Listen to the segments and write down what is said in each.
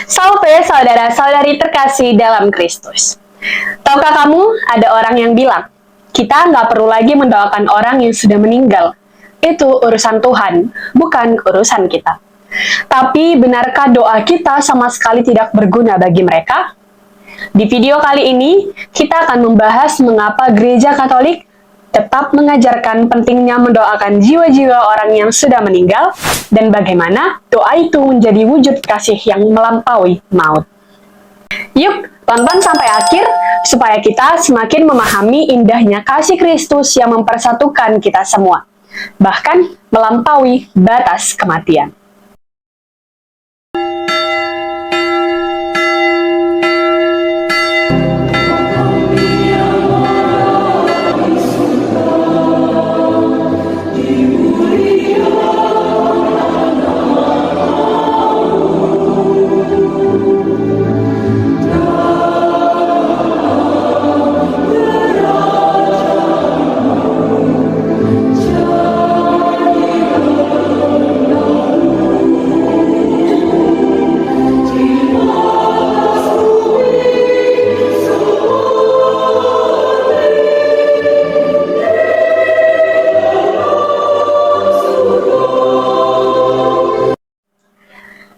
Salve saudara-saudari terkasih dalam Kristus. Tahukah kamu ada orang yang bilang, kita nggak perlu lagi mendoakan orang yang sudah meninggal. Itu urusan Tuhan, bukan urusan kita. Tapi benarkah doa kita sama sekali tidak berguna bagi mereka? Di video kali ini, kita akan membahas mengapa Gereja Katolik tetap mengajarkan pentingnya mendoakan jiwa-jiwa orang yang sudah meninggal dan bagaimana doa itu menjadi wujud kasih yang melampaui maut. Yuk, tonton sampai akhir supaya kita semakin memahami indahnya kasih Kristus yang mempersatukan kita semua, bahkan melampaui batas kematian.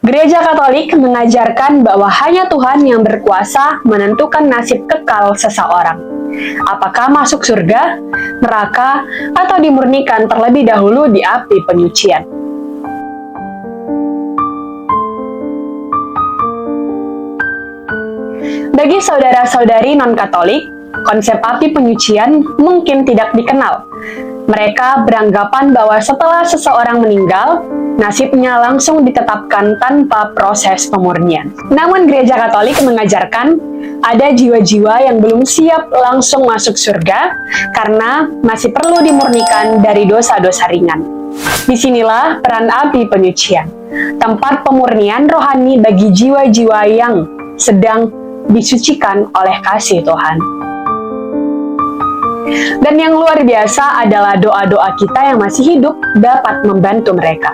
Gereja Katolik mengajarkan bahwa hanya Tuhan yang berkuasa menentukan nasib kekal seseorang. Apakah masuk surga, neraka, atau dimurnikan terlebih dahulu di api penyucian. Bagi saudara-saudari non-Katolik, konsep api penyucian mungkin tidak dikenal. Mereka beranggapan bahwa setelah seseorang meninggal, nasibnya langsung ditetapkan tanpa proses pemurnian. Namun Gereja Katolik mengajarkan ada jiwa-jiwa yang belum siap langsung masuk surga karena masih perlu dimurnikan dari dosa-dosa ringan. Disinilah peran api penyucian, tempat pemurnian rohani bagi jiwa-jiwa yang sedang disucikan oleh kasih Tuhan. Dan yang luar biasa adalah doa-doa kita yang masih hidup dapat membantu mereka.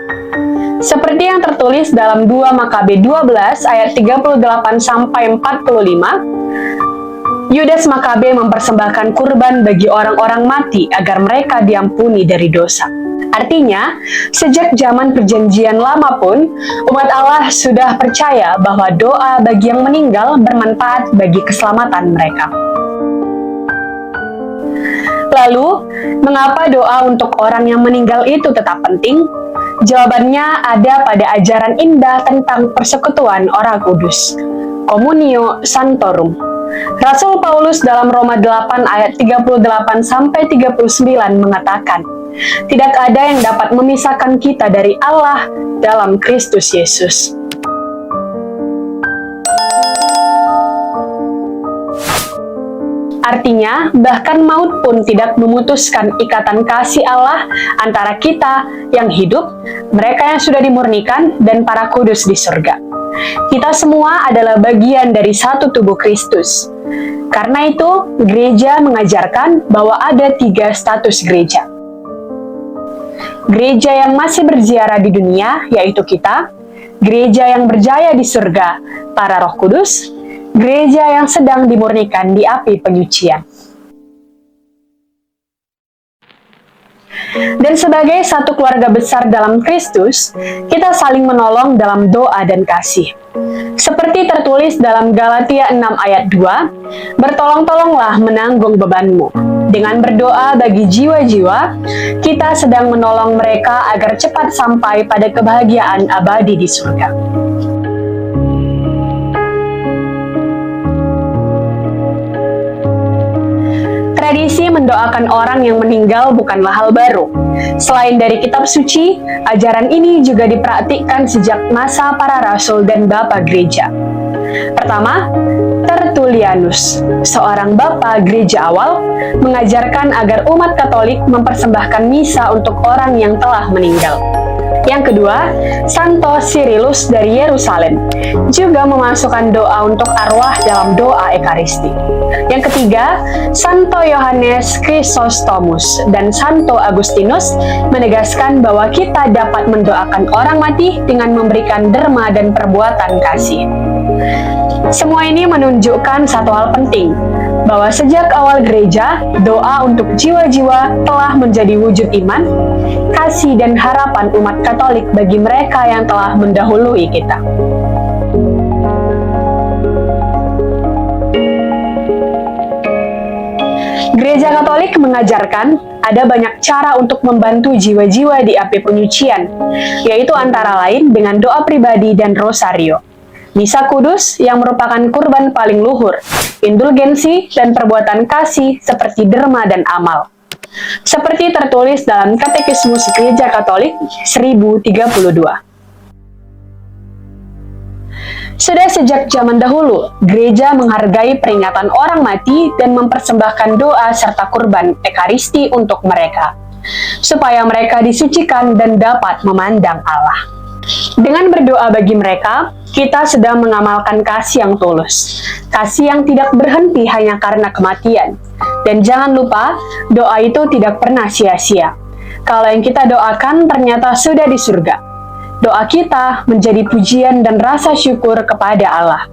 Seperti yang tertulis dalam 2 Makabe 12 ayat 38 sampai 45, Yudas Makabe mempersembahkan kurban bagi orang-orang mati agar mereka diampuni dari dosa. Artinya, sejak zaman perjanjian lama pun, umat Allah sudah percaya bahwa doa bagi yang meninggal bermanfaat bagi keselamatan mereka. Lalu, mengapa doa untuk orang yang meninggal itu tetap penting? Jawabannya ada pada ajaran indah tentang persekutuan Orang Kudus, Communio Sanctorum. Rasul Paulus dalam Roma 8 ayat 38 sampai 39 mengatakan, tidak ada yang dapat memisahkan kita dari Allah dalam Kristus Yesus. Artinya, bahkan maut pun tidak memutuskan ikatan kasih Allah antara kita yang hidup, mereka yang sudah dimurnikan, dan para kudus di surga. Kita semua adalah bagian dari satu tubuh Kristus. Karena itu, gereja mengajarkan bahwa ada 3 status gereja. Gereja yang masih berziarah di dunia, yaitu kita, gereja yang berjaya di surga, para roh kudus, gereja yang sedang dimurnikan di api penyucian. Dan sebagai satu keluarga besar dalam Kristus, kita saling menolong dalam doa dan kasih. Seperti tertulis dalam Galatia 6 ayat 2, bertolong-tolonglah menanggung bebanmu. Dengan berdoa bagi jiwa-jiwa, kita sedang menolong mereka agar cepat sampai pada kebahagiaan abadi di surga. Tradisi mendoakan orang yang meninggal bukanlah hal baru. Selain dari kitab suci, ajaran ini juga dipraktikkan sejak masa para rasul dan bapa gereja. Pertama, Tertullianus, seorang bapa gereja awal, mengajarkan agar umat Katolik mempersembahkan misa untuk orang yang telah meninggal. Yang kedua, Santo Cyrillus dari Yerusalem juga memasukkan doa untuk arwah dalam doa Ekaristi. Yang ketiga, Santo Yohanes Chrysostomus dan Santo Agustinus menegaskan bahwa kita dapat mendoakan orang mati dengan memberikan derma dan perbuatan kasih. Semua ini menunjukkan satu hal penting, bahwa sejak awal gereja, doa untuk jiwa-jiwa telah menjadi wujud iman, kasih dan harapan umat Katolik bagi mereka yang telah mendahului kita. Gereja Katolik mengajarkan ada banyak cara untuk membantu jiwa-jiwa di api penyucian, yaitu antara lain dengan doa pribadi dan rosario, misa kudus yang merupakan kurban paling luhur, indulgensi dan perbuatan kasih seperti derma dan amal. Seperti tertulis dalam Katekismus Gereja Katolik 1032. Sudah sejak zaman dahulu, gereja menghargai peringatan orang mati dan mempersembahkan doa serta kurban ekaristi untuk mereka, supaya mereka disucikan dan dapat memandang Allah. Dengan berdoa bagi mereka, kita sedang mengamalkan kasih yang tulus, kasih yang tidak berhenti hanya karena kematian. Dan jangan lupa, doa itu tidak pernah sia-sia. Kalau yang kita doakan ternyata sudah di surga. Doa kita menjadi pujian dan rasa syukur kepada Allah.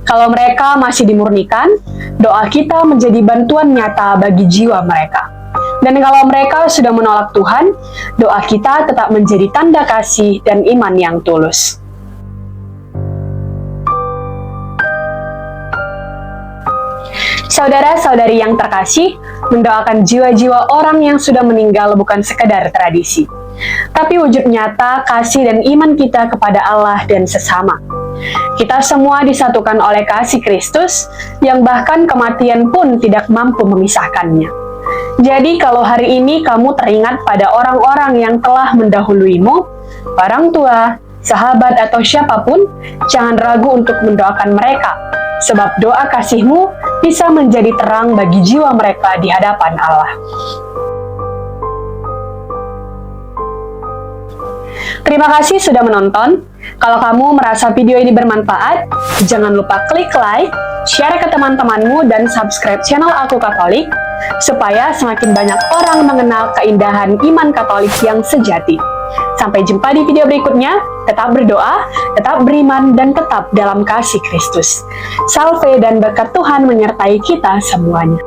Kalau mereka masih dimurnikan, doa kita menjadi bantuan nyata bagi jiwa mereka. Dan kalau mereka sudah menolak Tuhan, doa kita tetap menjadi tanda kasih dan iman yang tulus. Saudara-saudari yang terkasih, mendoakan jiwa-jiwa orang yang sudah meninggal bukan sekedar tradisi, tapi wujud nyata kasih dan iman kita kepada Allah dan sesama. Kita semua disatukan oleh kasih Kristus, yang bahkan kematian pun tidak mampu memisahkannya. Jadi kalau hari ini kamu teringat pada orang-orang yang telah mendahuluimu, orang tua, sahabat atau siapapun, jangan ragu untuk mendoakan mereka, sebab doa kasihmu bisa menjadi terang bagi jiwa mereka di hadapan Allah. Terima kasih sudah menonton. Kalau kamu merasa video ini bermanfaat, jangan lupa klik like, share ke teman-temanmu, dan subscribe channel Aku Katolik, supaya semakin banyak orang mengenal keindahan iman Katolik yang sejati. Sampai jumpa di video berikutnya. Tetap berdoa, tetap beriman, dan tetap dalam kasih Kristus. Salve dan berkat Tuhan menyertai kita semuanya.